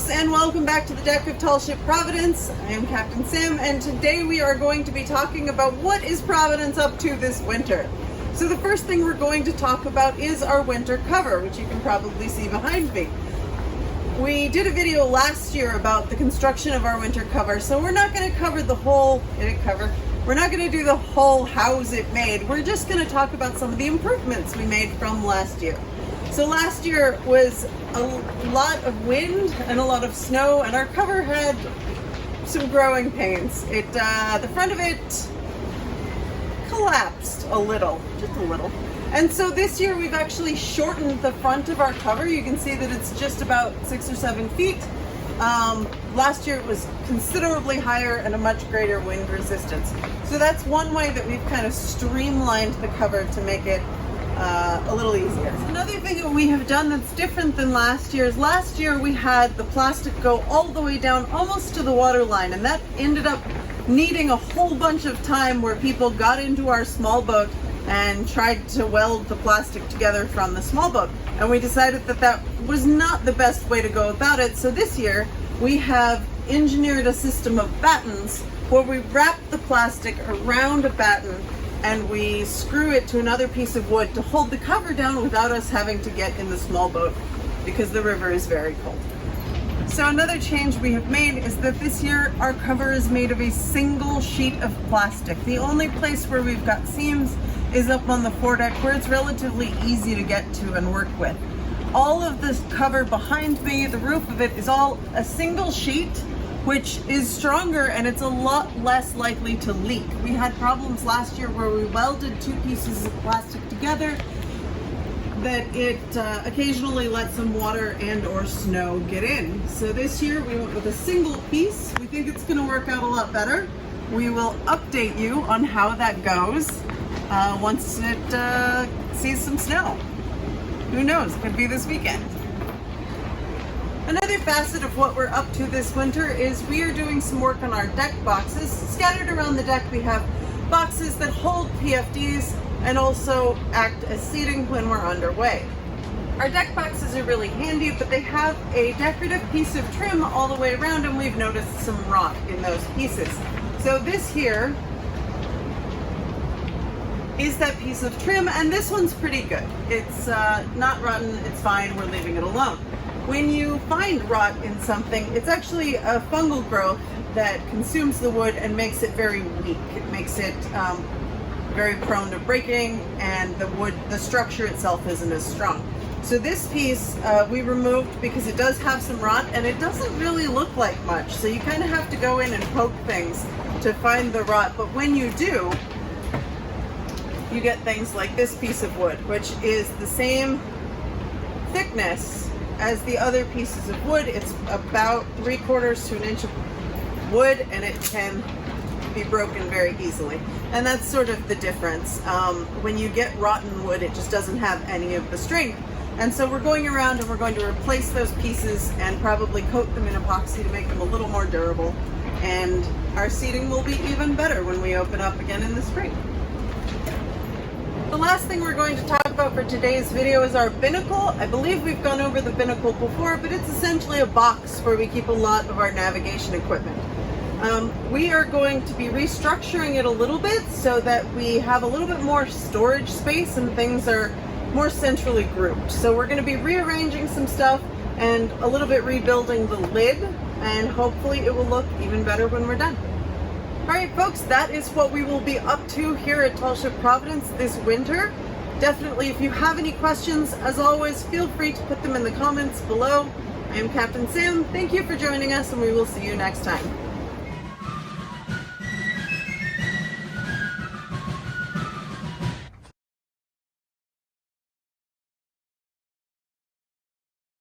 folks, and welcome back to the deck of Tall Ship Providence. I am Captain Sam, and today we are going to be talking about what is Providence up to this winter. So the first thing we're going to talk about is our winter cover, which you can probably see behind me. We did a video last year about the construction of our winter cover, so we're not going to cover the whole We're not going to do the whole how's it made. We're just going to talk about some of the improvements we made from last year. So last year was a lot of wind and a lot of snow, and our cover had some growing pains. The front of it collapsed a little, just a little. And so this year we've actually shortened the front of our cover. You can see that it's just about 6 or 7 feet. Last year it was considerably higher and a much greater wind resistance. So that's one way that we've kind of streamlined the cover to make it a little easier. Another thing that we have done that's different than last year is last year we had the plastic go all the way down almost to the water line, and that ended up needing a whole bunch of time where people got into our small boat and tried to weld the plastic together from the small boat. And we decided that that was not the best way to go about it. So this year we have engineered a system of battens where we wrap the plastic around a batten and we screw it to another piece of wood to hold the cover down without us having to get in the small boat because the river is very cold. So another change we have made is that this year our cover is made of a single sheet of plastic. The only place where we've got seams is up on the foredeck, where it's relatively easy to get to and work with. All of this cover behind me, the roof of it, is all a single sheet, which is stronger and it's a lot less likely to leak. We had problems last year where we welded 2 pieces of plastic together that it occasionally let some water and or snow get in. So this year we went with a single piece. We think it's going to work out a lot better. We will update you on how that goes once it sees some snow. Who knows, could be this weekend. Another facet of what we're up to this winter is we are doing some work on our deck boxes. Scattered around the deck we have boxes that hold PFDs and also act as seating when we're underway. Our deck boxes are really handy, but they have a decorative piece of trim all the way around, and we've noticed some rot in those pieces. So this here is that piece of trim, and this one's pretty good. It's not rotten, it's fine, we're leaving it alone. When you find rot in something, it's actually a fungal growth that consumes the wood and makes it very weak. It makes it very prone to breaking, and the structure itself isn't as strong. So this piece we removed because it does have some rot and it doesn't really look like much. So you kind of have to go in and poke things to find the rot. But when you do, you get things like this piece of wood, which is the same thickness as the other pieces of wood. It's about 3/4 to an inch of wood, and it can be broken very easily. And that's sort of the difference. When you get rotten wood, it just doesn't have any of the strength. And so we're going around and we're going to replace those pieces and probably coat them in epoxy to make them a little more durable. And our seating will be even better when we open up again in the spring. The last thing we're going to talk about for today's video is our pinnacle. I believe we've gone over the pinnacle before, but it's essentially a box where we keep a lot of our navigation equipment. We are going to be restructuring it a little bit so that we have a little bit more storage space and things are more centrally grouped. So we're going to be rearranging some stuff and a little bit rebuilding the lid, and hopefully it will look even better when we're done. Alright folks, that is what we will be up to here at Tall Ship Providence this winter. Definitely, if you have any questions, as always, feel free to put them in the comments below. I am Captain Sam. Thank you for joining us, and we will see you next time.